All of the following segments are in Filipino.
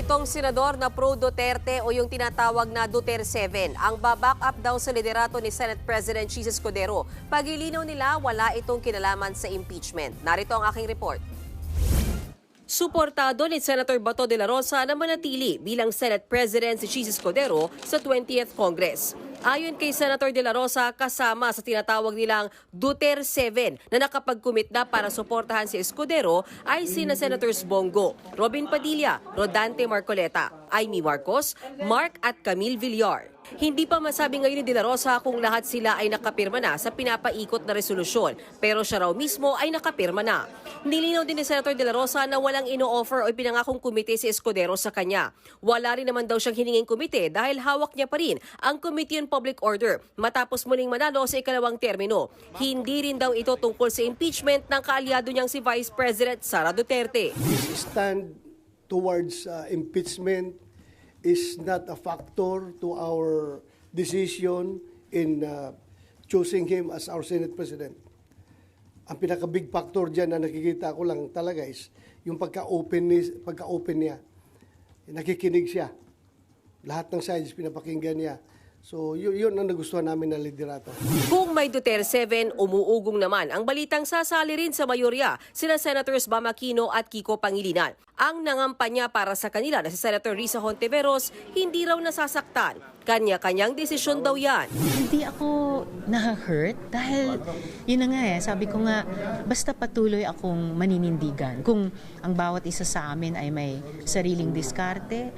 Pitong senador na pro-Duterte o yung tinatawag na Duterte 7 ang baback up daw sa liderato ni Senate President Jesus Escudero. Pag-ilinaw nila, wala itong kinalaman sa impeachment. Narito ang aking report. Suportado ni Senator Bato de la Rosa na manatili bilang Senate President si Jesus Escudero sa 20th Congress. Ayon kay Senator de la Rosa, kasama sa tinatawag nilang Duterte 7 na nakapag-commit na para suportahan si Escudero ay sina Senators Bongo, Robin Padilla, Rodante Marcoleta, Amy Marcos, Mark at Camille Villar. Hindi pa masabi ngayon ni De La Rosa kung lahat sila ay nakapirma na sa pinapaikot na resolusyon, pero siya raw mismo ay nakapirma na. Nilinaw din ni Senator De La Rosa na walang ino-offer o pinangakong komite si Escudero sa kanya. Wala rin naman daw siyang hininging komite dahil hawak niya pa rin ang Committee on Public Order matapos muling manalo sa ikalawang termino. Hindi rin daw ito tungkol sa impeachment ng kaalyado niyang si Vice President Sara Duterte. His stand towards impeachment is not a factor to our decision in choosing him as our Senate President. Ang pinaka-big factor dyan na nakikita ko lang talaga is yung pagka-open niya. Nakikinig siya. Lahat ng sides pinapakinggan niya. So, yun ang nagustuhan namin na liderato. Kung may Duterte 7, umuugong naman ang balitang sasali rin sa mayorya sina Senators Bam Aquino at Kiko Pangilinan. Ang nangampanya para sa kanila na si Senator Risa Hontiveros, hindi raw nasasaktan. Kanya-kanyang desisyon daw yan. Hindi ako na-hurt dahil yun na nga sabi ko nga, basta patuloy akong maninindigan. Kung ang bawat isa sa amin ay may sariling diskarte,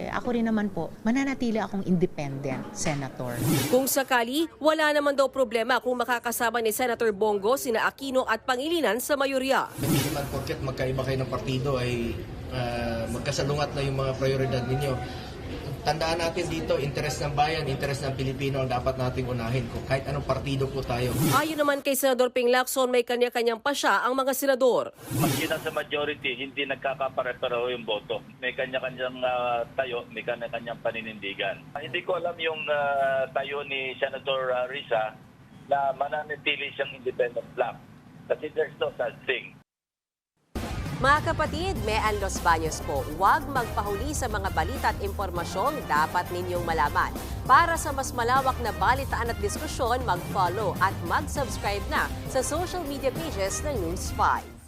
ako rin naman po, mananatili akong independent senator. Kung sakali, wala naman daw problema kung makakasama ni Senator Bongo, sina Aquino at Pangilinan sa mayorya. Hindi naman porket magkaiba kayo ng partido ay magkasalungat na yung mga prioridad ninyo. Tandaan natin dito, interes ng bayan, interes ng Pilipino ang dapat nating unahin kung kahit anong partido po tayo. Ayon naman kay Senador Ping Lacson, may kanya-kanyang pasya ang mga senador. Pag yun sa majority, hindi nagkakapare-pareho yung boto. May kanya-kanyang tayo, may kanya-kanyang paninindigan. Hindi ko alam yung tayo ni Senator Risa na mananatili siyang independent bloc. Kasi there's no such thing. Mga kapatid, Mean Los Baños po, huwag magpahuli sa mga balita at impormasyong dapat ninyong malaman. Para sa mas malawak na balitaan at diskusyon, mag-follow at mag-subscribe na sa social media pages ng News 5.